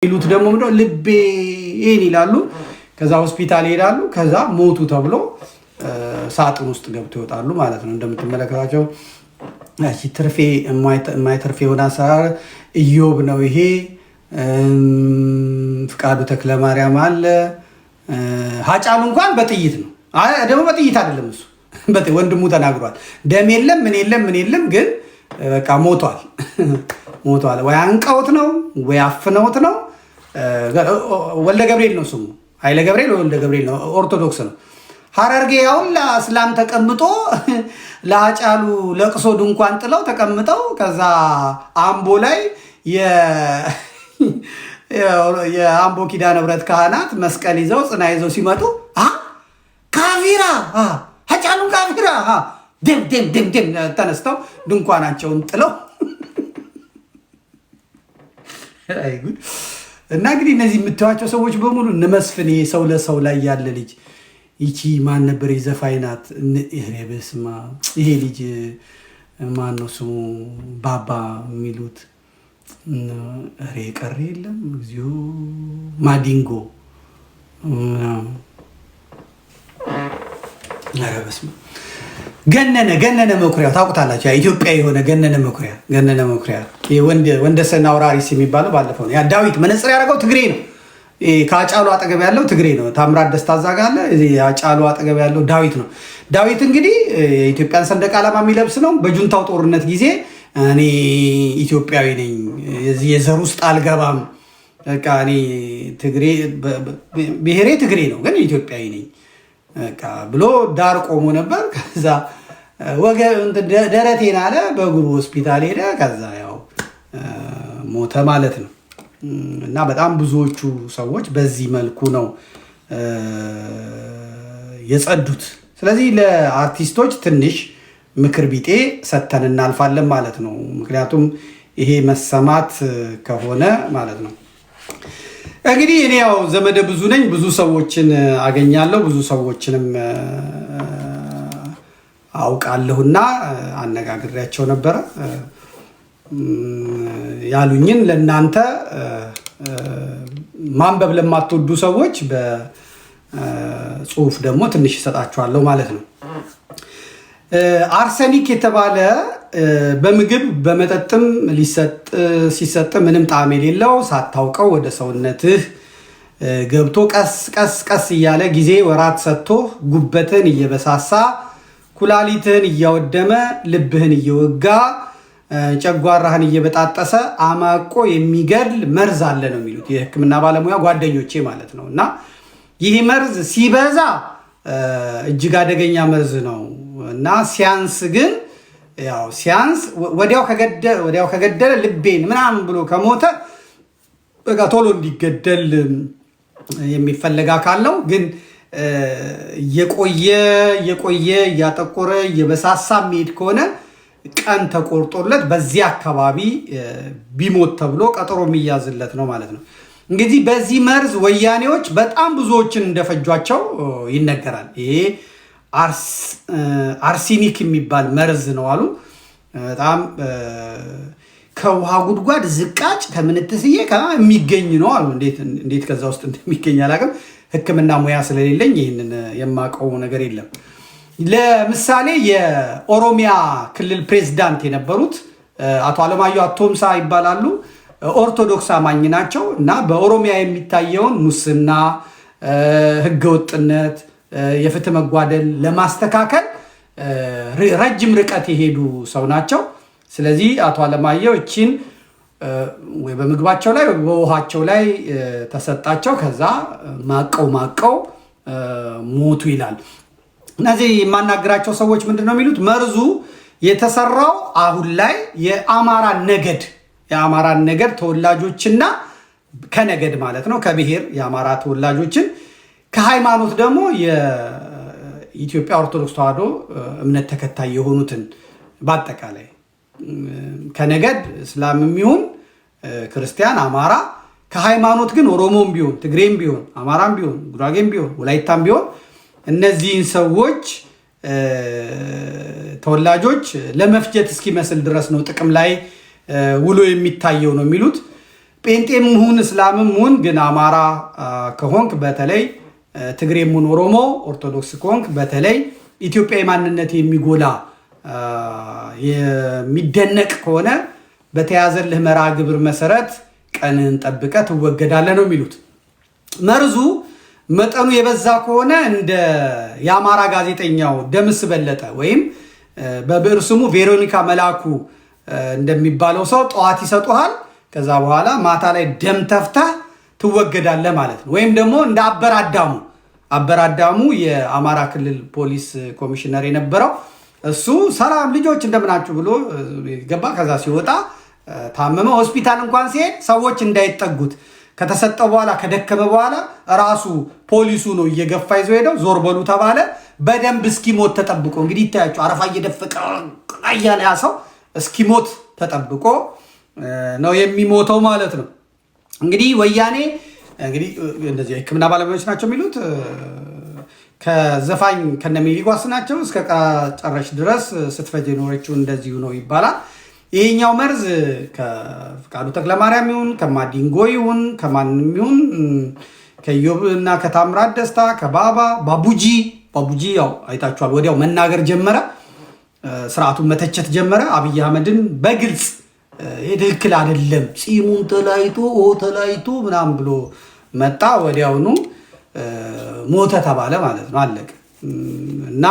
ይሉት ደግሞ ምንድነው ልቤን ይላሉ። ከዛ ሆስፒታል ይሄዳሉ። ከዛ ሞቱ ተብሎ ሳጥን ውስጥ ገብቶ ይወጣሉ ማለት ነው። እንደምትመለከታቸው እሺ ትርፌ የማይተርፌ የሆነ አሰራር ኢዮብ ነው ይሄ። ፍቃዱ ተክለማርያም አለ። ሀጫሉ እንኳን በጥይት ነው። ደግሞ በጥይት አይደለም እሱ ወንድሙ ተናግሯል። ደም የለም ምን የለም ግን በቃ ሞቷል። ወይ አንቀውት ነው ወይ አፍነውት ነው። ወልደ ገብርኤል ነው ስሙ። ኃይለ ገብርኤል ወልደ ገብርኤል ነው። ኦርቶዶክስ ነው። ሐረርጌ ያውላ እስላም ተቀምጦ ለሀጫሉ ለቅሶ ድንኳን ጥለው ተቀምጠው ከዛ አምቦ ላይ የአምቦ ኪዳነ ምሕረት ካህናት መስቀል ይዘው ጽና ይዘው ሲመጡ ካፊራ ሀጫሉን ካፊራ ደም ተነስተው ድንኳናቸውን ጥለው እና እንግዲህ እነዚህ የምታዩዋቸው ሰዎች በሙሉ እነመስፍን ሰው ለሰው ላይ ያለ ልጅ ይቺ ማን ነበር የዘፋኝ ናት። በስመ አብ ይሄ ልጅ ማን ነው ስሙ? ባባ የሚሉት ቀረ የለም እግዚኦ ማዲንጎ በስመ አብ ገነነ መኩሪያው ታውቁታላችሁ። ኢትዮጵያ የሆነ ገነነ መኩሪያ ወንደሰን አውራሪስ የሚባለው ባለፈው ነው። ያ ዳዊት መነጽር ያደረገው ትግሬ ነው። ከአጫሉ አጠገብ ያለው ትግሬ ነው። ታምራት ደስታ ዛጋለ አጫሉ አጠገብ ያለው ዳዊት ነው። ዳዊት እንግዲህ የኢትዮጵያን ሰንደቅ ዓላማ የሚለብስ ነው። በጁንታው ጦርነት ጊዜ እኔ ኢትዮጵያዊ ነኝ፣ የዘር ውስጥ አልገባም፣ በቃ እኔ ትግሬ ብሔሬ ትግሬ ነው ግን ኢትዮጵያዊ ነኝ በቃ ብሎ ዳር ቆሞ ነበር። ከዛ ደረቴን አለ በእግሩ ሆስፒታል ሄደ። ከዛ ያው ሞተ ማለት ነው። እና በጣም ብዙዎቹ ሰዎች በዚህ መልኩ ነው የጸዱት። ስለዚህ ለአርቲስቶች ትንሽ ምክር ቢጤ ሰተን እናልፋለን ማለት ነው። ምክንያቱም ይሄ መሰማት ከሆነ ማለት ነው። እንግዲህ እኔ ያው ዘመደ ብዙ ነኝ። ብዙ ሰዎችን አገኛለሁ፣ ብዙ ሰዎችንም አውቃለሁና አነጋግሬያቸው ነበረ። ያሉኝን ለእናንተ ማንበብ ለማትወዱ ሰዎች በጽሁፍ ደግሞ ትንሽ እሰጣችኋለሁ ማለት ነው። አርሰኒክ የተባለ በምግብ በመጠጥም ሲሰጥ ምንም ጣዕም የሌለው ሳታውቀው ወደ ሰውነትህ ገብቶ ቀስ እያለ ጊዜ ወራት ሰጥቶ ጉበትን እየበሳሳ ኩላሊትህን እያወደመ ልብህን እየወጋ ጨጓራህን እየበጣጠሰ አማቆ የሚገድል መርዝ አለ ነው የሚሉት የሕክምና ባለሙያ ጓደኞቼ ማለት ነው። እና ይህ መርዝ ሲበዛ እጅግ አደገኛ መርዝ ነው እና ሲያንስ ግን ያው ሲያንስ ወዲያው ከገደለ ልቤን ምናምን ብሎ ከሞተ በቃ ቶሎ እንዲገደል የሚፈለግ አካል ነው። ግን እየቆየ እያጠቆረ እየበሳሳ የሚሄድ ከሆነ ቀን ተቆርጦለት በዚህ አካባቢ ቢሞት ተብሎ ቀጠሮ የሚያዝለት ነው ማለት ነው። እንግዲህ በዚህ መርዝ ወያኔዎች በጣም ብዙዎችን እንደፈጇቸው ይነገራል። ይሄ አርሲኒክ የሚባል መርዝ ነው አሉ። በጣም ከውሃ ጉድጓድ ዝቃጭ ከምንትስዬ የሚገኝ ነው አሉ። እንዴት ከዛ ውስጥ እንደሚገኝ አላውቅም። ሕክምና ሙያ ስለሌለኝ ይህንን የማውቀው ነገር የለም። ለምሳሌ የኦሮሚያ ክልል ፕሬዝዳንት የነበሩት አቶ አለማየሁ አቶምሳ ይባላሉ። ኦርቶዶክስ አማኝ ናቸው እና በኦሮሚያ የሚታየውን ሙስና፣ ህገወጥነት፣ የፍትህ መጓደል ለማስተካከል ረጅም ርቀት የሄዱ ሰው ናቸው። ስለዚህ አቶ አለማየሁ እቺን ወይ በምግባቸው ላይ በውሃቸው ላይ ተሰጣቸው። ከዛ ማቀው ሞቱ ይላል። እነዚህ የማናገራቸው ሰዎች ምንድን ነው የሚሉት? መርዙ የተሰራው አሁን ላይ የአማራ ነገድ ተወላጆችና ከነገድ ማለት ነው ከብሔር የአማራ ተወላጆችን ከሃይማኖት ደግሞ የኢትዮጵያ ኦርቶዶክስ ተዋሕዶ እምነት ተከታይ የሆኑትን በአጠቃላይ ከነገድ እስላምም ይሁን ክርስቲያን፣ አማራ፣ ከሃይማኖት ግን ኦሮሞም ቢሆን ትግሬም ቢሆን አማራም ቢሆን ጉራጌም ቢሆን ወላይታም ቢሆን እነዚህን ሰዎች ተወላጆች ለመፍጀት እስኪመስል ድረስ ነው ጥቅም ላይ ውሎ የሚታየው ነው የሚሉት። ጴንጤም ሁን እስላምም ሁን ግን አማራ ከሆንክ በተለይ ትግሬም ሁን ኦሮሞ ኦርቶዶክስ ከሆንክ በተለይ ኢትዮጵያዊ ማንነት የሚጎላ የሚደነቅ ከሆነ በተያዘልህ መርሃ ግብር መሰረት ቀንን ጠብቀህ ትወገዳለህ ነው የሚሉት። መርዙ መጠኑ የበዛ ከሆነ እንደ የአማራ ጋዜጠኛው ደምስ በለጠ ወይም በብዕር ስሙ ቬሮኒካ መላኩ እንደሚባለው ሰው ጠዋት ይሰጡሃል፣ ከዛ በኋላ ማታ ላይ ደም ተፍተህ ትወገዳለህ ማለት ነው። ወይም ደግሞ እንደ አበራዳሙ የአማራ ክልል ፖሊስ ኮሚሽነር የነበረው እሱ ሰላም ልጆች እንደምናችሁ ብሎ ገባ። ከዛ ሲወጣ ታመመ። ሆስፒታል እንኳን ሲሄድ ሰዎች እንዳይጠጉት ከተሰጠው በኋላ ከደከመ በኋላ ራሱ ፖሊሱ ነው እየገፋ ይዞ ሄደው ዞር በሉ ተባለ። በደንብ እስኪሞት ተጠብቆ እንግዲህ ይታያቸው አረፋ እየደፈቀ እያለ ያ ሰው እስኪሞት ተጠብቆ ነው የሚሞተው ማለት ነው። እንግዲህ ወያኔ እንግዲህ እንደዚህ ሕክምና ባለሙያዎች ናቸው የሚሉት ከዘፋኝ ከነሚሊጓስ ናቸው እስከ ጨረሽ ድረስ ስትፈጅ የኖረችው እንደዚሁ ነው ይባላል። ይሄኛው መርዝ ከፍቃዱ ተክለማርያም ይሁን ከማዲንጎ ይሁን ከማንም ይሁን ከዮብ እና ከታምራት ደስታ ባቡጂ ያው አይታችኋል። ወዲያው መናገር ጀመረ፣ ስርዓቱን መተቸት ጀመረ። አብይ አህመድን በግልጽ ይሄ ትክክል አይደለም ጺሙን ተላይቶ ምናምን ብሎ መጣ። ወዲያውኑ ሞተ ተባለ ማለት ነው። አለቀ እና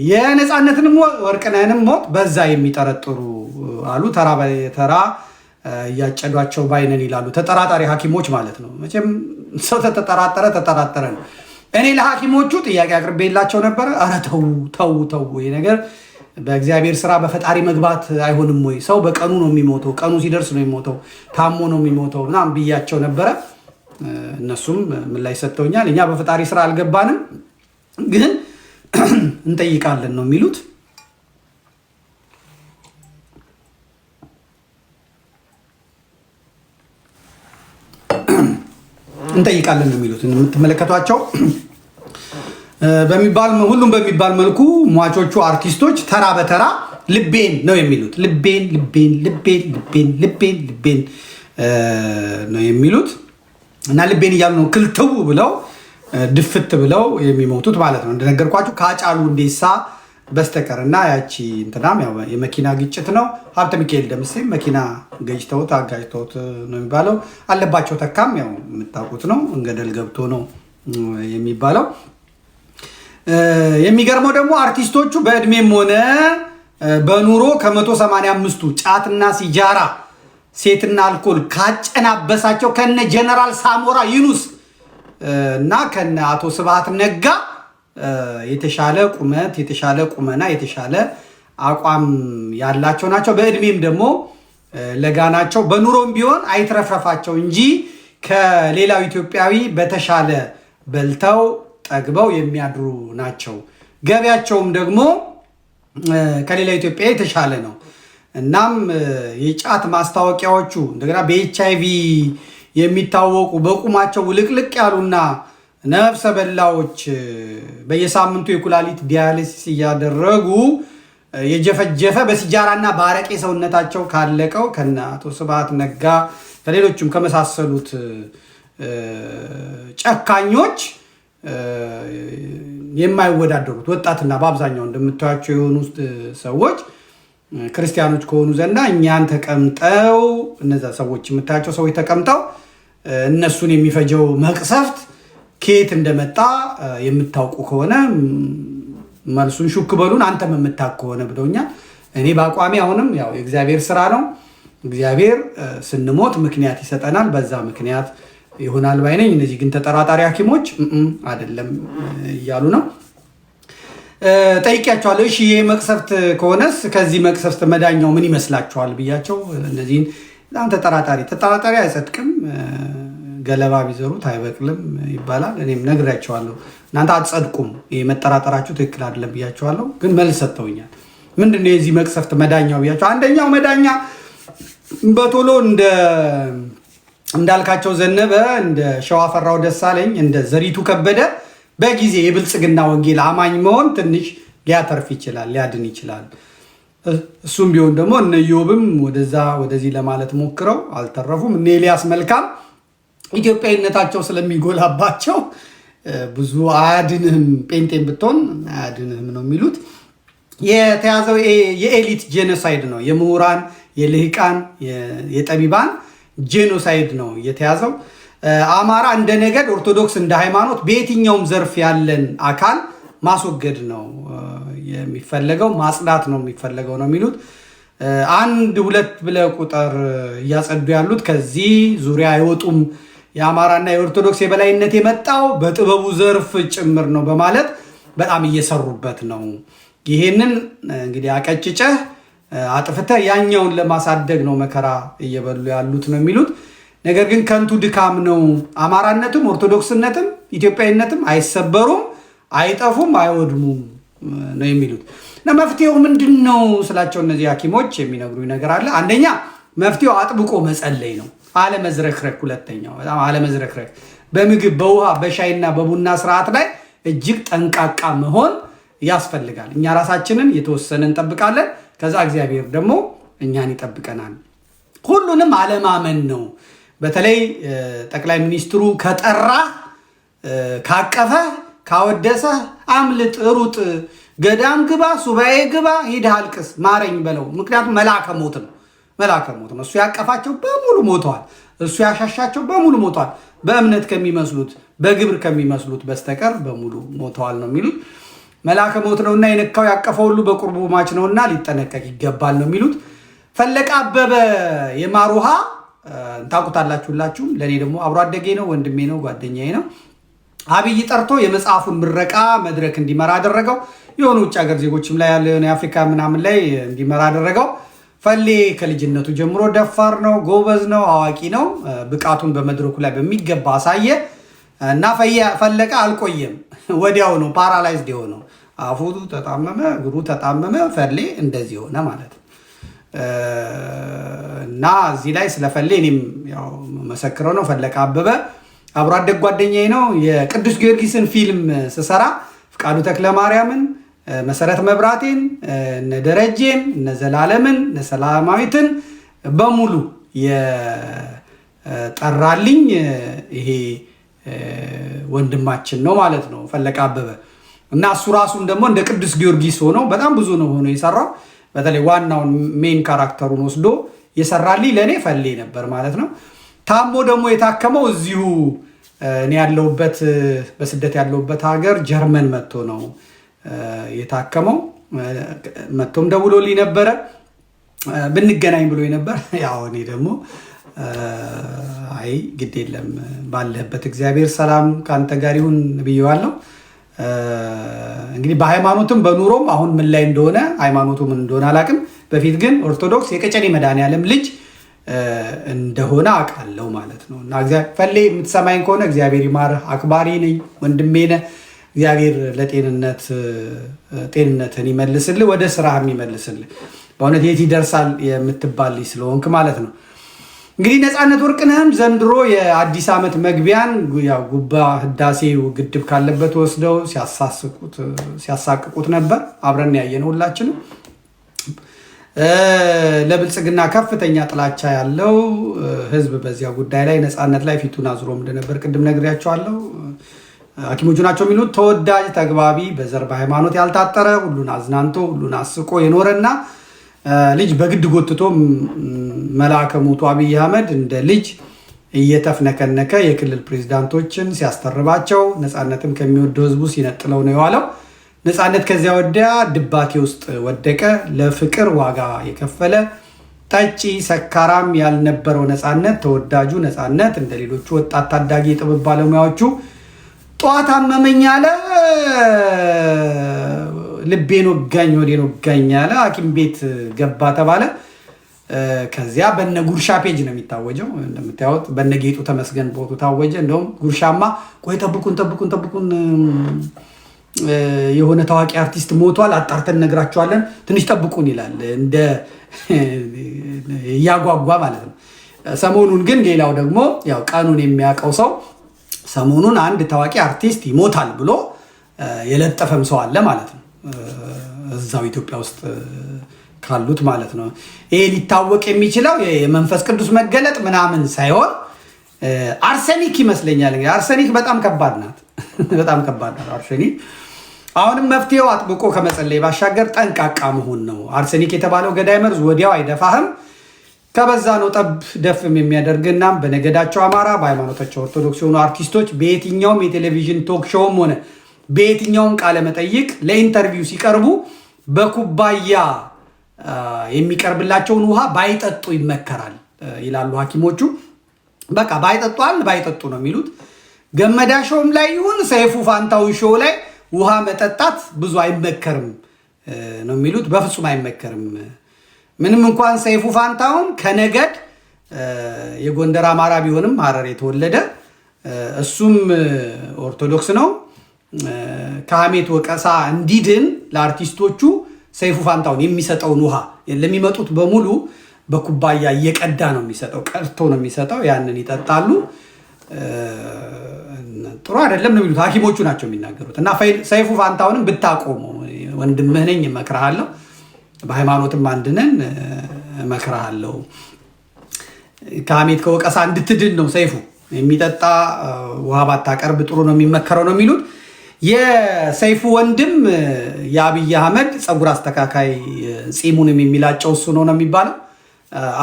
የነፃነትንም ወርቅነህንም ሞት በዛ የሚጠረጥሩ አሉ። ተራ በተራ እያጨዷቸው ባይነን ይላሉ። ተጠራጣሪ ሐኪሞች ማለት ነው። መቼም ሰው ተጠራጠረ ነው። እኔ ለሐኪሞቹ ጥያቄ አቅርቤላቸው ነበረ። ኧረ ተው ይሄ ነገር በእግዚአብሔር ስራ በፈጣሪ መግባት አይሆንም ወይ? ሰው በቀኑ ነው የሚሞተው፣ ቀኑ ሲደርስ ነው የሚሞተው፣ ታሞ ነው የሚሞተው ምናምን ብያቸው ነበረ። እነሱም ምን ላይ ሰጥተውኛል። እኛ በፈጣሪ ስራ አልገባንም ግን እንጠይቃለን ነው የሚሉት። እንጠይቃለን ነው የሚሉት። የምትመለከቷቸው ሁሉም በሚባል መልኩ ሟቾቹ አርቲስቶች ተራ በተራ ልቤን ነው የሚሉት። ልቤን ነው የሚሉት እና ልቤን እያሉ ነው ክልትው ብለው ድፍት ብለው የሚሞቱት ማለት ነው። እንደነገርኳችሁ ከአጫሉ ሁንዴሳ በስተቀር እና ያቺ እንትናም ያው የመኪና ግጭት ነው። ሀብተ ሚካኤል ደምሴ መኪና አጋጭተውት ነው የሚባለው። አለባቸው ተካም ያው የምታውቁት ነው፣ እንገደል ገብቶ ነው የሚባለው። የሚገርመው ደግሞ አርቲስቶቹ በእድሜም ሆነ በኑሮ ከ185ቱ ጫትና ሲጃራ ሴትና አልኮል ካጨናበሳቸው ከነ ጀነራል ሳሞራ ዩኑስ እና ከነ አቶ ስብሃት ነጋ የተሻለ ቁመት፣ የተሻለ ቁመና፣ የተሻለ አቋም ያላቸው ናቸው። በእድሜም ደግሞ ለጋ ናቸው። በኑሮም ቢሆን አይትረፍረፋቸው እንጂ ከሌላው ኢትዮጵያዊ በተሻለ በልተው ጠግበው የሚያድሩ ናቸው። ገቢያቸውም ደግሞ ከሌላው ኢትዮጵያ የተሻለ ነው። እናም የጫት ማስታወቂያዎቹ እንደገና በኤችአይቪ የሚታወቁ በቁማቸው ውልቅልቅ ያሉና ነፍሰ በላዎች በየሳምንቱ የኩላሊት ዲያሊሲስ እያደረጉ የጀፈጀፈ በሲጃራና በአረቄ ሰውነታቸው ካለቀው ከነ አቶ ስብሃት ነጋ ከሌሎችም ከመሳሰሉት ጨካኞች የማይወዳደሩት ወጣትና በአብዛኛው እንደምታዩቸው የሆኑ ሰዎች ክርስቲያኖች ከሆኑ ዘንዳ እኛን ተቀምጠው እነዛ ሰዎች የምታያቸው ሰዎች ተቀምጠው እነሱን የሚፈጀው መቅሰፍት ከየት እንደመጣ የምታውቁ ከሆነ መልሱን ሹክ በሉን፣ አንተም የምታውቅ ከሆነ ብለውኛል። እኔ በአቋሚ አሁንም ያው የእግዚአብሔር ስራ ነው። እግዚአብሔር ስንሞት ምክንያት ይሰጠናል፣ በዛ ምክንያት ይሆናል ባይ ነኝ። እነዚህ ግን ተጠራጣሪ ሐኪሞች አይደለም እያሉ ነው። ጠይቂያቸዋለሁ። እሺ ይሄ መቅሰፍት ከሆነስ ከዚህ መቅሰፍት መዳኛው ምን ይመስላችኋል ብያቸው፣ እነዚህን በጣም ተጠራጣሪ አይጸድቅም፣ ገለባ ቢዘሩት አይበቅልም ይባላል። እኔም ነግራቸዋለሁ፣ እናንተ አትጸድቁም፣ ይሄ መጠራጠራችሁ ትክክል አይደለም ብያቸዋለሁ። ግን መልስ ሰጥተውኛል። ምንድነው የዚህ መቅሰፍት መዳኛው ብያቸው፣ አንደኛው መዳኛ በቶሎ እንዳልካቸው ዘነበ፣ እንደ ሸዋፈራው ደሳለኝ፣ እንደ ዘሪቱ ከበደ በጊዜ የብልጽግና ወንጌል አማኝ መሆን ትንሽ ሊያተርፍ ይችላል፣ ሊያድን ይችላል። እሱም ቢሆን ደግሞ እነ ኢዮብም ወደዚህ ለማለት ሞክረው አልተረፉም። እነ ኤልያስ መልካም ኢትዮጵያዊነታቸው ስለሚጎላባቸው ብዙ አያድንህም፣ ጴንጤን ብትሆን አያድንህም ነው የሚሉት። የተያዘው የኤሊት ጄኖሳይድ ነው። የምሁራን፣ የልሂቃን፣ የጠቢባን ጄኖሳይድ ነው የተያዘው። አማራ እንደ ነገድ፣ ኦርቶዶክስ እንደ ሃይማኖት በየትኛውም ዘርፍ ያለን አካል ማስወገድ ነው የሚፈለገው፣ ማጽዳት ነው የሚፈለገው ነው የሚሉት። አንድ ሁለት ብለህ ቁጥር እያጸዱ ያሉት ከዚህ ዙሪያ አይወጡም። የአማራና የኦርቶዶክስ የበላይነት የመጣው በጥበቡ ዘርፍ ጭምር ነው በማለት በጣም እየሰሩበት ነው። ይሄንን እንግዲህ አቀጭጨህ አጥፍተህ ያኛውን ለማሳደግ ነው መከራ እየበሉ ያሉት ነው የሚሉት። ነገር ግን ከንቱ ድካም ነው። አማራነትም ኦርቶዶክስነትም ኢትዮጵያዊነትም አይሰበሩም፣ አይጠፉም፣ አይወድሙም ነው የሚሉት። እና መፍትሄው ምንድን ነው ስላቸው እነዚህ ሐኪሞች የሚነግሩኝ ነገር አለ። አንደኛ መፍትሄው አጥብቆ መጸለይ ነው፣ አለመዝረክረክ። ሁለተኛው በጣም አለመዝረክረክ፣ በምግብ በውሃ በሻይና በቡና ስርዓት ላይ እጅግ ጠንቃቃ መሆን ያስፈልጋል። እኛ ራሳችንን የተወሰነ እንጠብቃለን፣ ከዛ እግዚአብሔር ደግሞ እኛን ይጠብቀናል። ሁሉንም አለማመን ነው። በተለይ ጠቅላይ ሚኒስትሩ ከጠራ ካቀፈ ካወደሰ አምልጥ፣ ሩጥ፣ ገዳም ግባ፣ ሱባኤ ግባ፣ ሂድ አልቅስ፣ ማረኝ በለው። ምክንያቱም መልአከ ሞት ነው። እሱ ያቀፋቸው በሙሉ ሞተዋል። እሱ ያሻሻቸው በሙሉ ሞተዋል። በእምነት ከሚመስሉት በግብር ከሚመስሉት በስተቀር በሙሉ ሞተዋል ነው የሚሉት። መልአከ ሞት ነውና የነካው ያቀፈው ሁሉ በቁርቡ ማች ነውና ሊጠነቀቅ ይገባል ነው የሚሉት። ፈለቀ አበበ የማር ውሃ ታውቁታላችሁ ሁላችሁም። ለእኔ ደግሞ አብሮ አደጌ ነው፣ ወንድሜ ነው፣ ጓደኛዬ ነው። አብይ ጠርቶ የመጽሐፉን ምረቃ መድረክ እንዲመራ አደረገው። የሆኑ ውጭ ሀገር ዜጎችም ላይ ያለ የአፍሪካ ምናምን ላይ እንዲመራ አደረገው። ፈሌ ከልጅነቱ ጀምሮ ደፋር ነው፣ ጎበዝ ነው፣ አዋቂ ነው። ብቃቱን በመድረኩ ላይ በሚገባ አሳየ እና ፈለቀ አልቆየም፣ ወዲያው ነው ፓራላይዝድ የሆነው። አፉ ተጣመመ፣ እግሩ ተጣመመ፣ ፈሌ እንደዚህ ሆነ ማለት ነው። እና እዚህ ላይ ስለፈሌ እኔም ያው መሰክረው ነው። ፈለቀ አበበ አብሮ አደግ ጓደኛዬ ነው። የቅዱስ ጊዮርጊስን ፊልም ስሰራ ፍቃዱ ተክለማርያምን፣ መሰረት መብራቴን፣ እነ ደረጀን፣ እነ ዘላለምን፣ እነ ሰላማዊትን በሙሉ የጠራልኝ ይሄ ወንድማችን ነው ማለት ነው ፈለቀ አበበ። እና እሱ ራሱን ደግሞ እንደ ቅዱስ ጊዮርጊስ ሆነው በጣም ብዙ ነው ሆኖ የሰራው። በተለይ ዋናውን ሜን ካራክተሩን ወስዶ የሰራልኝ ለእኔ ፈሌ ነበር ማለት ነው። ታሞ ደግሞ የታከመው እዚሁ እኔ ያለሁበት በስደት ያለሁበት ሀገር ጀርመን መጥቶ ነው የታከመው። መጥቶም ደውሎልኝ ነበረ ብንገናኝ ብሎ ነበር። ያው እኔ ደግሞ አይ ግድ የለም ባለህበት እግዚአብሔር ሰላም ከአንተ ጋር ይሁን ብዬዋለሁ። እንግዲህ በሃይማኖትም በኑሮም አሁን ምን ላይ እንደሆነ ሃይማኖቱ ምን እንደሆነ አላውቅም። በፊት ግን ኦርቶዶክስ የቀጨኔ መድኃኔዓለም ልጅ እንደሆነ አውቃለሁ ማለት ነው። እና ፈሌ የምትሰማኝ ከሆነ እግዚአብሔር ይማርህ፣ አክባሪ ነኝ፣ ወንድሜ ነህ። እግዚአብሔር ጤንነትን ይመልስልህ፣ ወደ ስራህም ይመልስልህ። በእውነት የት ይደርሳል የምትባል ስለሆንክ ማለት ነው። እንግዲህ ነፃነት ወርቅነህም ዘንድሮ የአዲስ ዓመት መግቢያን ጉባ ህዳሴው ግድብ ካለበት ወስደው ሲያሳቅቁት ነበር። አብረን ያየነው ሁላችንም። ለብልጽግና ከፍተኛ ጥላቻ ያለው ህዝብ በዚያ ጉዳይ ላይ ነፃነት ላይ ፊቱን አዝሮም እንደነበር ቅድም ነግሬያቸዋለሁ። ሐኪሞቹ ናቸው የሚሉት ተወዳጅ፣ ተግባቢ፣ በዘር በሃይማኖት ያልታጠረ፣ ሁሉን አዝናንቶ ሁሉን አስቆ የኖረና ልጅ በግድ ጎትቶ መልአከ ሞቱ አብይ አህመድ እንደ ልጅ እየተፍነከነከ የክልል ፕሬዝዳንቶችን ሲያስተርባቸው ነፃነትም ከሚወደው ህዝቡ ሲነጥለው ነው የዋለው። ነፃነት ከዚያ ወዲያ ድባቴ ውስጥ ወደቀ። ለፍቅር ዋጋ የከፈለ ጠጪ ሰካራም ያልነበረው ነፃነት፣ ተወዳጁ ነፃነት እንደ ሌሎቹ ወጣት ታዳጊ የጥበብ ባለሙያዎቹ ጠዋት አመመኝ አለ፣ ልቤን ወጋኝ፣ ወዴን ወጋኝ አለ፣ ሐኪም ቤት ገባ ተባለ። ከዚያ በነ ጉርሻ ፔጅ ነው የሚታወጀው። እንደምታዩት በነ ጌጡ ተመስገን ቦቱ ታወጀ። እንደውም ጉርሻማ ቆይ ጠብቁን የሆነ ታዋቂ አርቲስት ሞቷል፣ አጣርተን እነግራቸዋለን፣ ትንሽ ጠብቁን ይላል፣ እንደ እያጓጓ ማለት ነው። ሰሞኑን ግን ሌላው ደግሞ ያው ቀኑን የሚያውቀው ሰው ሰሞኑን አንድ ታዋቂ አርቲስት ይሞታል ብሎ የለጠፈም ሰው አለ ማለት ነው። እዛው ኢትዮጵያ ውስጥ ካሉት ማለት ነው። ይሄ ሊታወቅ የሚችለው የመንፈስ ቅዱስ መገለጥ ምናምን ሳይሆን አርሰኒክ ይመስለኛል። እንግዲህ አርሰኒክ በጣም ከባድ ናት፣ በጣም ከባድ ናት አርሰኒክ። አሁንም መፍትሄው አጥብቆ ከመጸለይ ባሻገር ጠንቃቃ መሆን ነው። አርሰኒክ የተባለው ገዳይ መርዝ ወዲያው አይደፋህም። ከበዛ ነው ጠብ ደፍም የሚያደርግና በነገዳቸው አማራ፣ በሃይማኖታቸው ኦርቶዶክስ የሆኑ አርቲስቶች በየትኛውም የቴሌቪዥን ቶክ ሾውም ሆነ በየትኛውም ቃለ መጠይቅ ለኢንተርቪው ሲቀርቡ በኩባያ የሚቀርብላቸውን ውሃ ባይጠጡ ይመከራል ይላሉ ሐኪሞቹ። በቃ ባይጠጡ ነው የሚሉት። ገመዳ ሾውም ላይ ይሁን ሰይፉ ፋንታውን ሾው ላይ ውሃ መጠጣት ብዙ አይመከርም ነው የሚሉት። በፍጹም አይመከርም። ምንም እንኳን ሰይፉ ፋንታውን ከነገድ የጎንደር አማራ ቢሆንም ሐረር የተወለደ እሱም ኦርቶዶክስ ነው። ከሐሜት ወቀሳ እንዲድን ለአርቲስቶቹ ሰይፉ ፋንታውን የሚሰጠውን ውሃ ለሚመጡት በሙሉ በኩባያ እየቀዳ ነው የሚሰጠው፣ ቀድቶ ነው የሚሰጠው። ያንን ይጠጣሉ። ጥሩ አይደለም ነው የሚሉት ሐኪሞቹ ናቸው የሚናገሩት። እና ሰይፉ ፋንታውንም ብታቆመው ወንድምህ ነኝ እመክርሃለሁ፣ በሃይማኖትም አንድነን እመክርሃለሁ። ከሐሜት ከወቀሳ እንድትድን ነው ሰይፉ። የሚጠጣ ውሃ ባታቀርብ ጥሩ ነው የሚመከረው ነው የሚሉት። የሰይፉ ወንድም የአብይ አህመድ ፀጉር አስተካካይ ፂሙንም የሚላጨው እሱ ነው የሚባለው።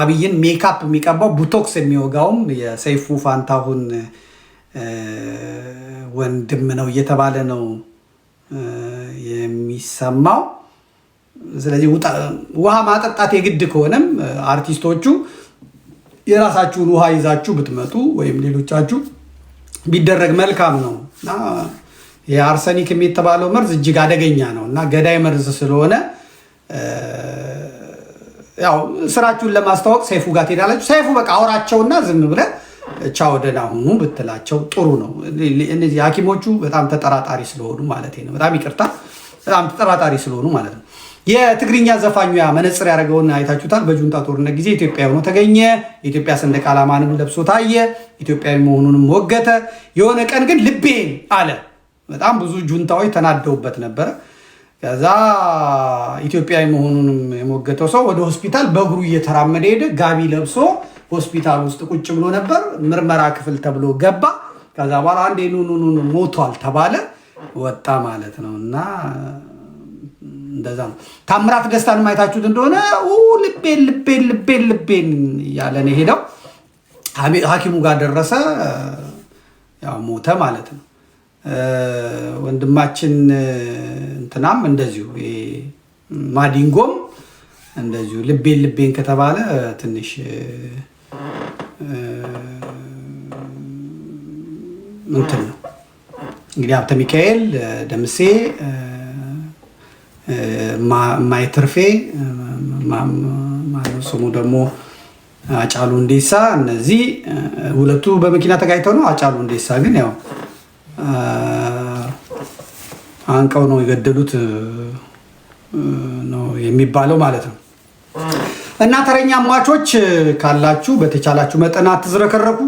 አብይን ሜካፕ የሚቀባው ቡቶክስ የሚወጋውም የሰይፉ ፋንታሁን ወንድም ነው እየተባለ ነው የሚሰማው። ስለዚህ ውሃ ማጠጣት የግድ ከሆነም አርቲስቶቹ የራሳችሁን ውሃ ይዛችሁ ብትመጡ ወይም ሌሎቻችሁ ቢደረግ መልካም ነው። የአርሰኒክ የሚባለው መርዝ እጅግ አደገኛ ነው እና ገዳይ መርዝ ስለሆነ ያው ስራችሁን ለማስተዋወቅ ሰይፉ ጋር ትሄዳላችሁ። ሰይፉ በቃ አውራቸውና ዝም ብለህ ቻው ደህና ሁኑ ብትላቸው ጥሩ ነው። እነዚህ ሐኪሞቹ በጣም ተጠራጣሪ ስለሆኑ ማለት ነው። በጣም ይቅርታ፣ በጣም ተጠራጣሪ ስለሆኑ ማለት ነው። የትግርኛ ዘፋኙ ያ መነጽር ያደረገውን አይታችሁታል። በጁንታ ጦርነት ጊዜ ኢትዮጵያ ሆኖ ተገኘ። የኢትዮጵያ ሰንደቅ ዓላማንም ለብሶ ታየ። ኢትዮጵያዊ መሆኑንም ወገተ። የሆነ ቀን ግን ልቤን አለ። በጣም ብዙ ጁንታዎች ተናደውበት ነበረ። ከዛ ኢትዮጵያዊ መሆኑንም የሞገተው ሰው ወደ ሆስፒታል በእግሩ እየተራመደ ሄደ። ጋቢ ለብሶ ሆስፒታል ውስጥ ቁጭ ብሎ ነበር። ምርመራ ክፍል ተብሎ ገባ። ከዛ በኋላ አንዴ ኑኑኑ ሞቷል ተባለ፣ ወጣ ማለት ነው። እና እንደዛ ነው። ታምራት ደስታን ማየታችሁት እንደሆነ ልቤን እያለ ነው ሄደው። ሐኪሙ ጋር ደረሰ፣ ያው ሞተ ማለት ነው። ወንድማችን እንትናም እንደዚሁ ማዲንጎም እንደዚሁ ልቤን ከተባለ ትንሽ እንትን ነው እንግዲህ። ሀብተ ሚካኤል ደምሴ፣ ማይትርፌ ማነው ስሙ ደግሞ አጫሉ ሁንዴሳ፣ እነዚህ ሁለቱ በመኪና ተጋጭተው ነው። አጫሉ ሁንዴሳ ግን ያው አንቀው ነው የገደሉት ነው የሚባለው ማለት ነው። እና ተረኛ ሟቾች ካላችሁ በተቻላችሁ መጠን አትዝረከረኩ።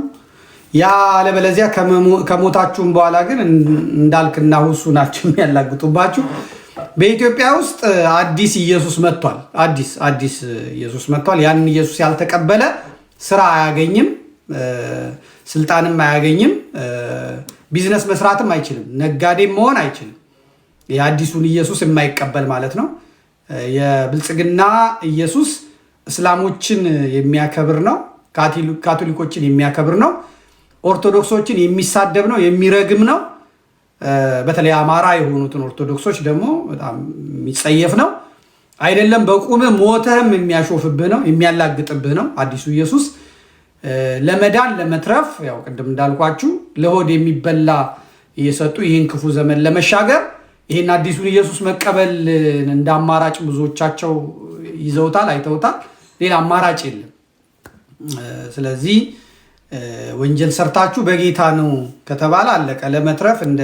ያ አለበለዚያ ከሞታችሁም በኋላ ግን እንዳልክና ሁሱ ናቸው የሚያላግጡባችሁ። በኢትዮጵያ ውስጥ አዲስ ኢየሱስ መጥቷል። አዲስ ኢየሱስ መጥቷል። ያንን ኢየሱስ ያልተቀበለ ስራ አያገኝም፣ ስልጣንም አያገኝም፣ ቢዝነስ መስራትም አይችልም፣ ነጋዴም መሆን አይችልም። የአዲሱን ኢየሱስ የማይቀበል ማለት ነው። የብልጽግና ኢየሱስ እስላሞችን የሚያከብር ነው፣ ካቶሊኮችን የሚያከብር ነው፣ ኦርቶዶክሶችን የሚሳደብ ነው፣ የሚረግም ነው። በተለይ አማራ የሆኑትን ኦርቶዶክሶች ደግሞ በጣም የሚጸየፍ ነው። አይደለም በቁምህ ሞተህም የሚያሾፍብህ ነው፣ የሚያላግጥብህ ነው አዲሱ ኢየሱስ። ለመዳን ለመትረፍ ያው ቅድም እንዳልኳችሁ ለሆድ የሚበላ እየሰጡ ይህን ክፉ ዘመን ለመሻገር ይህን አዲሱን ኢየሱስ መቀበል እንደ አማራጭ ብዙዎቻቸው ይዘውታል፣ አይተውታል። ሌላ አማራጭ የለም። ስለዚህ ወንጀል ሰርታችሁ በጌታ ነው ከተባለ አለቀ። ለመትረፍ እንደ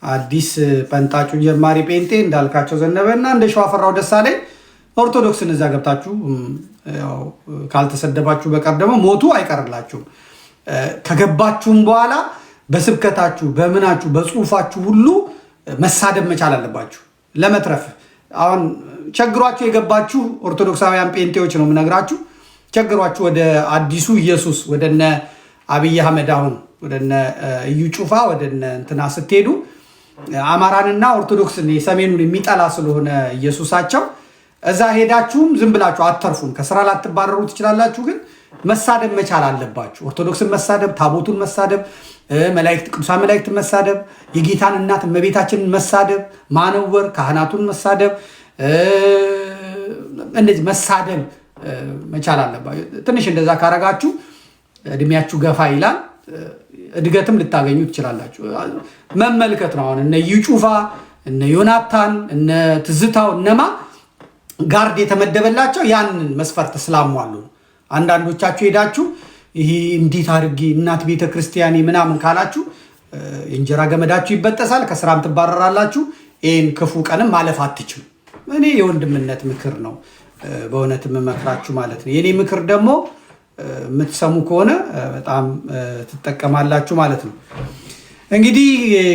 አዲስ ጴንጣጩ ጀማሪ ጴንጤ እንዳልካቸው ዘነበና እንደ ሸዋፈራው ደሳለኝ ኦርቶዶክስን እዛ ገብታችሁ ካልተሰደባችሁ በቀር ደግሞ ሞቱ አይቀርላችሁም። ከገባችሁም በኋላ በስብከታችሁ፣ በምናችሁ፣ በጽሁፋችሁ ሁሉ መሳደብ መቻል አለባችሁ ለመትረፍ። አሁን ቸግሯችሁ የገባችሁ ኦርቶዶክሳውያን ጴንጤዎች ነው የምነግራችሁ። ቸግሯችሁ ወደ አዲሱ ኢየሱስ ወደነ አብይ አህመድ አሁን ወደነ እዩ ጩፋ ወደነ እንትና ስትሄዱ አማራንና ኦርቶዶክስን የሰሜኑን የሚጠላ ስለሆነ ኢየሱሳቸው እዛ ሄዳችሁም ዝም ብላችሁ አተርፉም። ከስራ ላትባረሩ ትችላላችሁ፣ ግን መሳደብ መቻል አለባችሁ። ኦርቶዶክስን መሳደብ፣ ታቦቱን መሳደብ፣ መላእክት ቅዱሳን መላእክትን መሳደብ፣ የጌታን እናት እመቤታችንን መሳደብ፣ ማነወር፣ ካህናቱን መሳደብ፣ እንደዚህ መሳደብ መቻል አለባችሁ። ትንሽ እንደዛ ካረጋችሁ እድሜያችሁ ገፋ ይላል፣ እድገትም ልታገኙ ትችላላችሁ። መመልከት ነው። አሁን እነ ዩጩፋ እነ ዮናታን እነ ትዝታው እነማ ጋርድ የተመደበላቸው ያንን መስፈርት ስላሟሉ ነው። አንዳንዶቻችሁ ሄዳችሁ ይሄ እንዴት አድርጌ እናት ቤተክርስቲያኔ ምናምን ካላችሁ የእንጀራ ገመዳችሁ ይበጠሳል፣ ከስራም ትባረራላችሁ። ይህን ክፉ ቀንም ማለፍ አትችሉ። እኔ የወንድምነት ምክር ነው በእውነት የምመክራችሁ ማለት ነው። የኔ ምክር ደግሞ የምትሰሙ ከሆነ በጣም ትጠቀማላችሁ ማለት ነው። እንግዲህ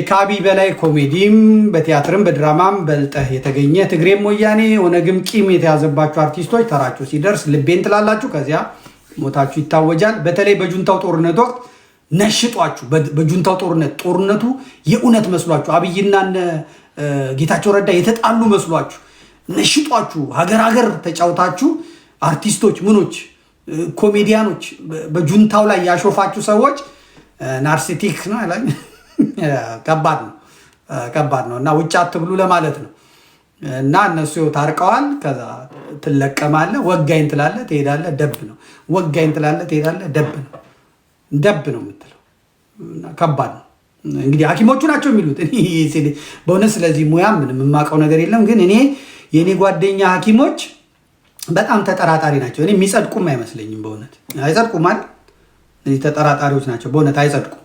ከአብይ በላይ ኮሜዲም በቲያትርም በድራማም በልጠህ የተገኘ ትግሬም ወያኔ ኦነግም ቂም የተያዘባችሁ አርቲስቶች ተራችሁ ሲደርስ ልቤን ትላላችሁ፣ ከዚያ ሞታችሁ ይታወጃል። በተለይ በጁንታው ጦርነት ወቅት ነሽጧችሁ፣ በጁንታው ጦርነቱ የእውነት መስሏችሁ አብይና ጌታቸው ረዳ የተጣሉ መስሏችሁ ነሽጧችሁ ሀገር ተጫውታችሁ አርቲስቶች ምኖች ኮሜዲያኖች በጁንታው ላይ ያሾፋችሁ ሰዎች ናርሲቲክ ነው ያላኝ ከባድ ነው እና ውጭ አትብሉ ለማለት ነው። እና እነሱ ታርቀዋል። ከዛ ትለቀማለህ፣ ወጋኝ ትላለህ፣ ትሄዳለህ፣ ደብ ነው። ወጋኝ ትላለህ፣ ትሄዳለህ፣ ደብ ነው የምትለው። ከባድ ነው። እንግዲህ ሐኪሞቹ ናቸው የሚሉት። በእውነት ስለዚህ ሙያ ምንም የማውቀው ነገር የለም። ግን የእኔ ጓደኛ ሐኪሞች በጣም ተጠራጣሪ ናቸው። እኔ የሚጸድቁም አይመስለኝም። በእውነት አይጸድቁም አይደል? እነዚህ ተጠራጣሪዎች ናቸው። በእውነት አይጸድቁም።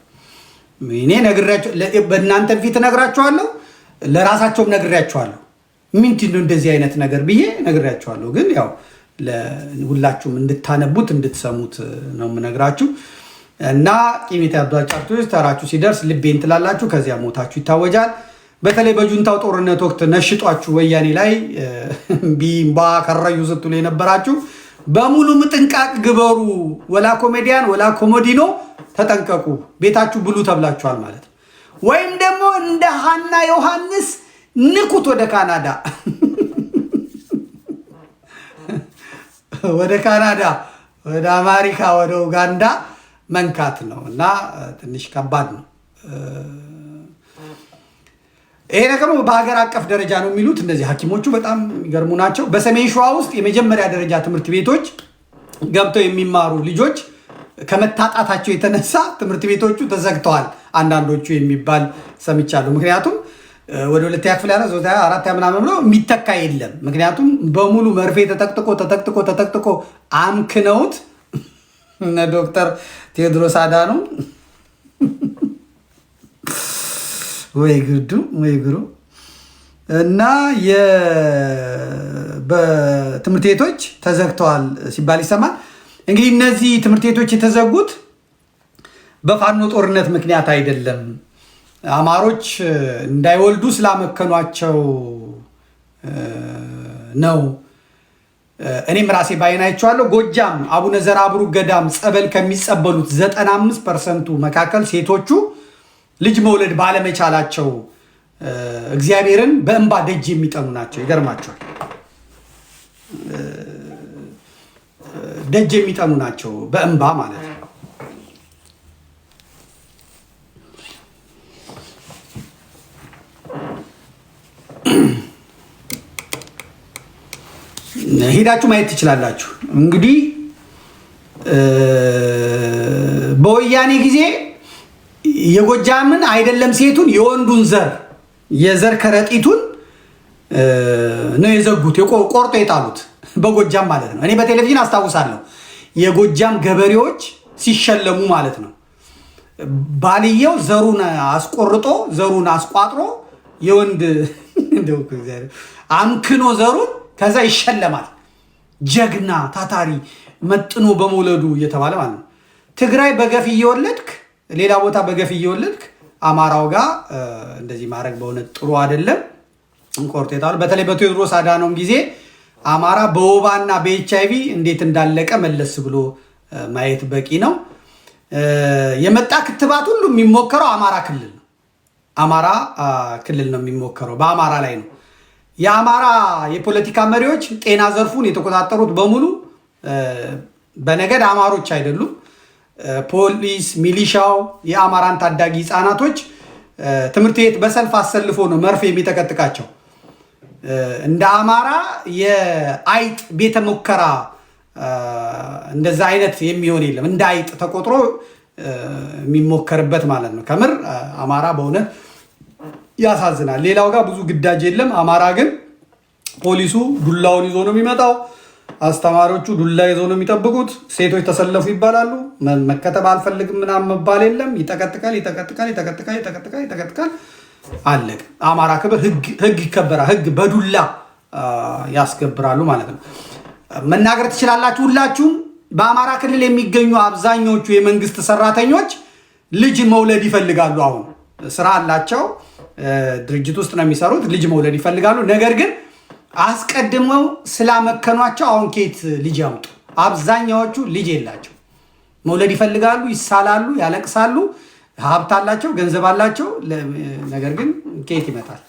እኔ ነግራቸው በእናንተ ፊት ነግራቸዋለሁ፣ ለራሳቸውም ነግራቸዋለሁ። ምንድን ነው እንደዚህ አይነት ነገር ብዬ ነግራቸዋለሁ። ግን ያው ሁላችሁም እንድታነቡት እንድትሰሙት ነው የምነግራችሁ። እና ቂም የተያዙባችሁ አርቲስቶች ተራችሁ ሲደርስ ልቤን ትላላችሁ፣ ከዚያ ሞታችሁ ይታወጃል። በተለይ በጁንታው ጦርነት ወቅት ነሽጧችሁ ወያኔ ላይ ቢምባ ከረዩ ስትሉ የነበራችሁ በሙሉ ምጥንቃቅ ግበሩ። ወላ ኮሜዲያን ወላ ኮሞዲኖ ተጠንቀቁ፣ ቤታችሁ ብሉ ተብላችኋል ማለት ነው። ወይም ደግሞ እንደ ሀና ዮሐንስ ንኩት ወደ ካናዳ ወደ ካናዳ፣ ወደ አሜሪካ፣ ወደ ኡጋንዳ መንካት ነው እና ትንሽ ከባድ ነው። ይሄ ደግሞ በሀገር አቀፍ ደረጃ ነው የሚሉት እነዚህ ሐኪሞቹ በጣም የሚገርሙ ናቸው። በሰሜን ሸዋ ውስጥ የመጀመሪያ ደረጃ ትምህርት ቤቶች ገብተው የሚማሩ ልጆች ከመታጣታቸው የተነሳ ትምህርት ቤቶቹ ተዘግተዋል አንዳንዶቹ የሚባል ሰምቻለሁ። ምክንያቱም ወደ ሁለተኛ ክፍል ያለ ዞታ አራት ምናምን ብሎ የሚተካ የለም። ምክንያቱም በሙሉ መርፌ ተጠቅጥቆ አምክነውት እነ ዶክተር ቴዎድሮስ አዳኖም ወይ ግሩ እና በትምህርት ቤቶች ተዘግተዋል ሲባል ይሰማል። እንግዲህ እነዚህ ትምህርት ቤቶች የተዘጉት በፋኖ ጦርነት ምክንያት አይደለም። አማሮች እንዳይወልዱ ስላመከኗቸው ነው። እኔም ራሴ ባይን አይቼዋለሁ። ጎጃም አቡነ ዘርአብሩክ ገዳም ጸበል ከሚጸበሉት 95% መካከል ሴቶቹ ልጅ መውለድ ባለመቻላቸው እግዚአብሔርን በእንባ ደጅ የሚጠኑ ናቸው። ይገርማቸዋል። ደጅ የሚጠኑ ናቸው በእንባ ማለት ነው። ሄዳችሁ ማየት ትችላላችሁ። እንግዲህ በወያኔ ጊዜ የጎጃምን አይደለም ሴቱን የወንዱን የዘር ከረጢቱን ነው የዘጉት፣ ቆርጦ የጣሉት በጎጃም ማለት ነው። እኔ በቴሌቪዥን አስታውሳለሁ የጎጃም ገበሬዎች ሲሸለሙ ማለት ነው። ባልየው ዘሩን አስቆርጦ ዘሩን አስቋጥሮ የወንድ አምክኖ ዘሩን ከዛ ይሸለማል። ጀግና ታታሪ መጥኖ በመውለዱ እየተባለ ማለት ነው። ትግራይ በገፍ እየወለድክ ሌላ ቦታ በገፍ እየወለድክ አማራው ጋር እንደዚህ ማድረግ በእውነት ጥሩ አይደለም። ቆርጦ የጣሉ በተለይ በቴዎድሮስ አዳኖም ጊዜ አማራ በወባና በኤችአይቪ እንዴት እንዳለቀ መለስ ብሎ ማየት በቂ ነው። የመጣ ክትባት ሁሉ የሚሞከረው አማራ ክልል ነው። አማራ ክልል ነው የሚሞከረው፣ በአማራ ላይ ነው። የአማራ የፖለቲካ መሪዎች ጤና ዘርፉን የተቆጣጠሩት በሙሉ በነገድ አማሮች አይደሉም። ፖሊስ፣ ሚሊሻው፣ የአማራን ታዳጊ ህፃናቶች ትምህርት ቤት በሰልፍ አሰልፎ ነው መርፌ የሚጠቀጥቃቸው። እንደ አማራ የአይጥ ቤተ ሙከራ እንደዛ አይነት የሚሆን የለም። እንደ አይጥ ተቆጥሮ የሚሞከርበት ማለት ነው። ከምር አማራ በእውነት ያሳዝናል። ሌላው ጋር ብዙ ግዳጅ የለም። አማራ ግን ፖሊሱ ዱላውን ይዞ ነው የሚመጣው። አስተማሪዎቹ ዱላ ይዞ ነው የሚጠብቁት። ሴቶች ተሰለፉ ይባላሉ። መከተብ አልፈልግም ምናምን መባል የለም። ይጠቀጥቃል፣ ይጠቀጥቃል፣ ይጠቀጥቃል፣ ይጠቀጥቃል፣ ይጠቀጥቃል። አለቅ። አማራ ክብር ህግ ይከበራል። ህግ በዱላ ያስከብራሉ ማለት ነው። መናገር ትችላላችሁ ሁላችሁም። በአማራ ክልል የሚገኙ አብዛኞቹ የመንግስት ሰራተኞች ልጅ መውለድ ይፈልጋሉ። አሁን ስራ አላቸው፣ ድርጅት ውስጥ ነው የሚሰሩት። ልጅ መውለድ ይፈልጋሉ። ነገር ግን አስቀድመው ስላመከኗቸው አሁን ኬት ልጅ ያምጡ? አብዛኛዎቹ ልጅ የላቸው። መውለድ ይፈልጋሉ፣ ይሳላሉ፣ ያለቅሳሉ። ሀብት አላቸው፣ ገንዘብ አላቸው። ነገር ግን ኬት ይመጣል?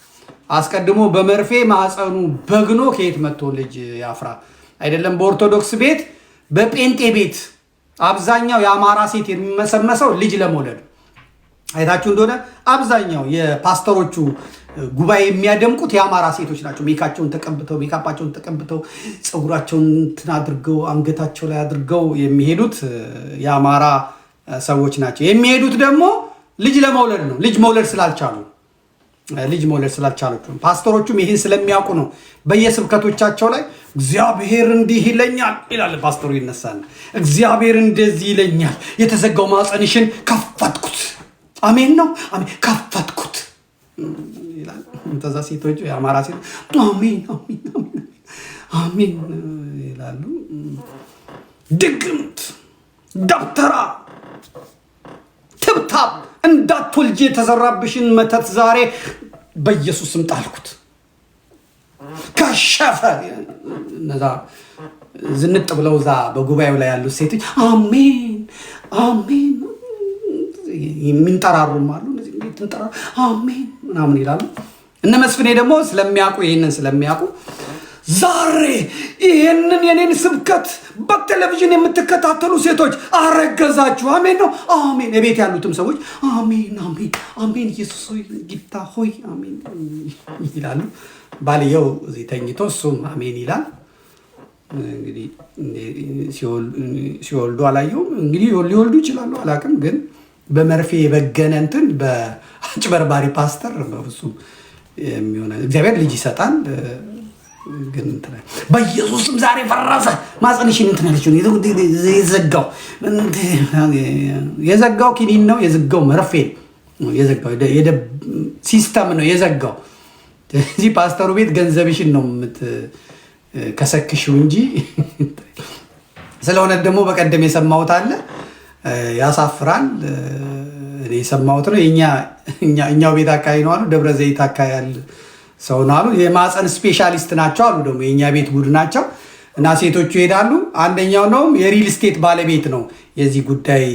አስቀድሞ በመርፌ ማህፀኑ በግኖ ኬት መጥቶ ልጅ ያፍራ? አይደለም በኦርቶዶክስ ቤት፣ በጴንጤ ቤት አብዛኛው የአማራ ሴት የሚመሰመሰው ልጅ ለመውለድ። አይታችሁ እንደሆነ አብዛኛው የፓስተሮቹ ጉባኤ የሚያደምቁት የአማራ ሴቶች ናቸው። ሜካቸውን ተቀብተው ፀጉራቸውን እንትን አድርገው አንገታቸው ላይ አድርገው የሚሄዱት የአማራ ሰዎች ናቸው። የሚሄዱት ደግሞ ልጅ ለመውለድ ነው። ልጅ መውለድ ስላልቻሉ ፓስተሮቹም ይህን ስለሚያውቁ ነው በየስብከቶቻቸው ላይ እግዚአብሔር እንዲህ ይለኛል ይላል። ፓስተሩ ይነሳል። እግዚአብሔር እንደዚህ ይለኛል፣ የተዘጋው ማፀንሽን ከፈትኩት። አሜን ነው፣ አሜን ከፈትኩት ይላል። እንተዛ ሴቶች የአማራ ሴቶች አሜን አሜን አሜን ይላሉ። ድግምት፣ ደብተራ፣ ትብታብ እንዳትወልጂ የተዘራብሽን መተት ዛሬ በኢየሱስም ጣልኩት። ከሸፈ። እነዛ ዝንጥ ብለው እዛ በጉባኤው ላይ ያሉት ሴቶች አሜን አሜን የሚንጠራሩም አሉ። አሜን ምናምን ይላሉ። እነ መስፍኔ ደግሞ ስለሚያውቁ ይህንን ስለሚያውቁ ዛሬ ይህንን የኔን ስብከት በቴሌቪዥን የምትከታተሉ ሴቶች አረገዛችሁ። አሜን ነው፣ አሜን። የቤት ያሉትም ሰዎች አሜን አሜን አሜን፣ ኢየሱስ ሆይ ጌታ ሆይ አሜን ይላሉ። ባልየው እዚህ ተኝቶ እሱም አሜን ይላል። እንግዲህ ሲወልዱ አላየሁም። እንግዲህ ሊወልዱ ይችላሉ፣ አላውቅም። ግን በመርፌ የበገነ እንትን በአጭበርባሪ ፓስተር በፍጹም የሚሆነ እግዚአብሔር ልጅ ይሰጣል። ግን እንትን በኢየሱስም ዛሬ ፈረሰ ማፀንሽን እንትን ያለችው የዘጋው ኪኒን ነው፣ የዘጋው መርፌ ነው፣ የዘጋው ሲስተም ነው የዘጋው። እዚህ ፓስተሩ ቤት ገንዘብሽን ነው የምትከሰክሽው እንጂ ስለሆነ ደግሞ በቀደም የሰማሁት አለ፣ ያሳፍራል። እኔ የሰማሁት ነው። እኛው ቤት አካባቢ ነው አሉ፣ ደብረ ዘይት አካባቢ ያለ ሰው ነው አሉ። የማፀን ስፔሻሊስት ናቸው አሉ። ደግሞ የእኛ ቤት ጉድ ናቸው። እና ሴቶቹ ይሄዳሉ። አንደኛው ነው የሪል ስቴት ባለቤት ነው የዚህ ጉዳይ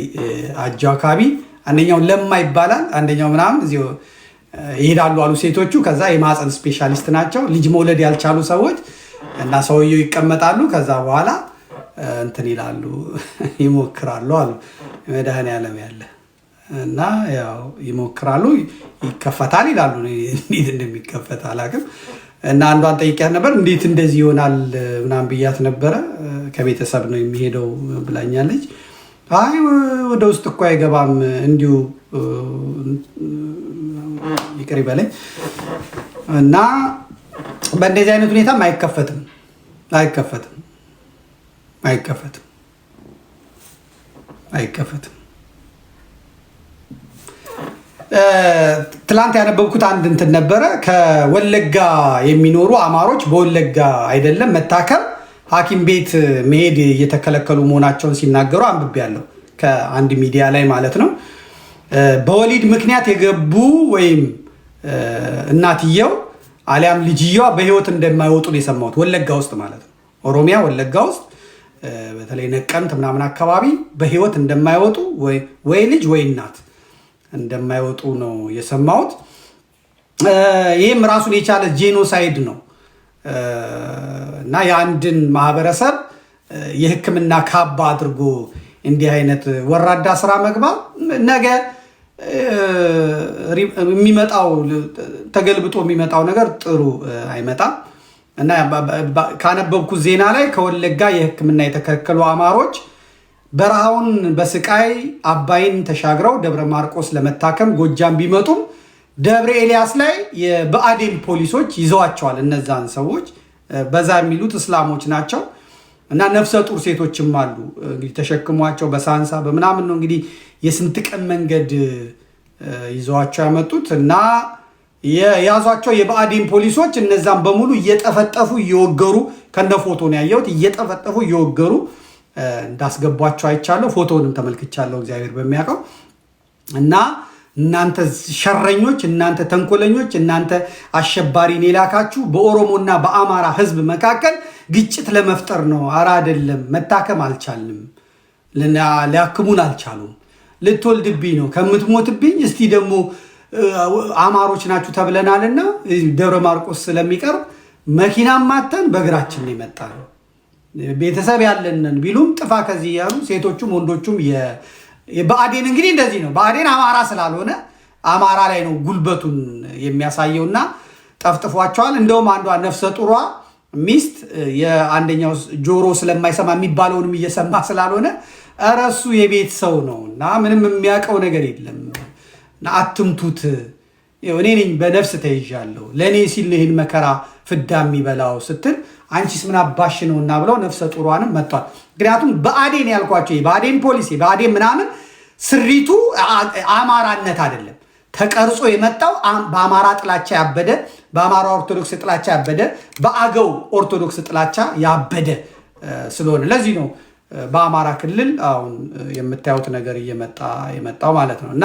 አጃካቢ። አንደኛው ለማ ይባላል፣ አንደኛው ምናምን እዚህ ይሄዳሉ አሉ ሴቶቹ። ከዛ የማፀን ስፔሻሊስት ናቸው፣ ልጅ መውለድ ያልቻሉ ሰዎች። እና ሰውየው ይቀመጣሉ። ከዛ በኋላ እንትን ይላሉ፣ ይሞክራሉ አሉ። መድኃኔዓለም ያለ እና ያው ይሞክራሉ፣ ይከፈታል ይላሉ። እንዴት እንደሚከፈት አላውቅም። እና አንዷን ጠይቂያት ነበር፣ እንዴት እንደዚህ ይሆናል ምናምን ብያት ነበረ። ከቤተሰብ ነው የሚሄደው ብላኛለች። አይ ወደ ውስጥ እኮ አይገባም እንዲሁ ይቅር ይበለኝ። እና በእንደዚህ አይነት ሁኔታም አይከፈትም። ትላንት ያነበብኩት አንድ እንትን ነበረ። ከወለጋ የሚኖሩ አማሮች በወለጋ አይደለም መታከም ሐኪም ቤት መሄድ እየተከለከሉ መሆናቸውን ሲናገሩ አንብቤያለሁ፣ ከአንድ ሚዲያ ላይ ማለት ነው። በወሊድ ምክንያት የገቡ ወይም እናትየው አሊያም ልጅየዋ በህይወት እንደማይወጡ ነው የሰማሁት። ወለጋ ውስጥ ማለት ነው። ኦሮሚያ ወለጋ ውስጥ በተለይ ነቀምት ምናምን አካባቢ በህይወት እንደማይወጡ ወይ ልጅ ወይ እናት እንደማይወጡ ነው የሰማሁት። ይህም ራሱን የቻለ ጄኖሳይድ ነው እና የአንድን ማህበረሰብ የሕክምና ካባ አድርጎ እንዲህ አይነት ወራዳ ስራ መግባት ነገ የሚመጣው ተገልብጦ የሚመጣው ነገር ጥሩ አይመጣም እና ካነበብኩት ዜና ላይ ከወለጋ የሕክምና የተከለከሉ አማሮች በረሃውን በስቃይ አባይን ተሻግረው ደብረ ማርቆስ ለመታከም ጎጃም ቢመጡም ደብረ ኤልያስ ላይ የብአዴን ፖሊሶች ይዘዋቸዋል። እነዛን ሰዎች በዛ የሚሉት እስላሞች ናቸው እና ነፍሰ ጡር ሴቶችም አሉ። እንግዲህ ተሸክሟቸው በሳንሳ በምናምን ነው እንግዲህ የስንት ቀን መንገድ ይዘዋቸው ያመጡት እና የያዟቸው የብአዴን ፖሊሶች እነዛን በሙሉ እየጠፈጠፉ እየወገሩ ከነፎቶ ነው ያየሁት። እየጠፈጠፉ እየወገሩ እንዳስገቧቸው አይቻለሁ። ፎቶውንም ተመልክቻለሁ እግዚአብሔር በሚያውቀው እና እናንተ ሸረኞች፣ እናንተ ተንኮለኞች፣ እናንተ አሸባሪን የላካችሁ በኦሮሞና በአማራ ህዝብ መካከል ግጭት ለመፍጠር ነው። አራ አይደለም። መታከም አልቻልንም፣ ሊያክሙን አልቻሉም። ልትወልድብኝ ነው ከምትሞትብኝ እስቲ ደግሞ አማሮች ናችሁ ተብለናልና ደብረ ማርቆስ ስለሚቀርብ መኪናም ማተን በእግራችን ነው የመጣነው። ቤተሰብ ያለንን ቢሉም ጥፋ ከዚህ ያሉ ሴቶቹም ወንዶቹም የብአዴን እንግዲህ እንደዚህ ነው። ብአዴን አማራ ስላልሆነ አማራ ላይ ነው ጉልበቱን የሚያሳየውና ጠፍጥፏቸዋል። እንደውም አንዷ ነፍሰ ጡሯ ሚስት የአንደኛው ጆሮ ስለማይሰማ የሚባለውንም እየሰማ ስላልሆነ ኧረ እሱ የቤት ሰው ነው እና ምንም የሚያውቀው ነገር የለም እና አትምቱት፣ እኔ ነኝ በነፍስ ተይዣለሁ፣ ለእኔ ሲል ይህን መከራ ፍዳ የሚበላው ስትል አንቺስ ምን አባሽ ነው እና ብለው ነፍሰ ጡሯንም መጥቷል። ምክንያቱም ብአዴን ያልኳቸው የብአዴን ፖሊሲ ብአዴን ምናምን ስሪቱ አማራነት አይደለም። ተቀርጾ የመጣው በአማራ ጥላቻ ያበደ፣ በአማራ ኦርቶዶክስ ጥላቻ ያበደ፣ በአገው ኦርቶዶክስ ጥላቻ ያበደ ስለሆነ ለዚህ ነው በአማራ ክልል አሁን የምታዩት ነገር እየመጣው ማለት ነው እና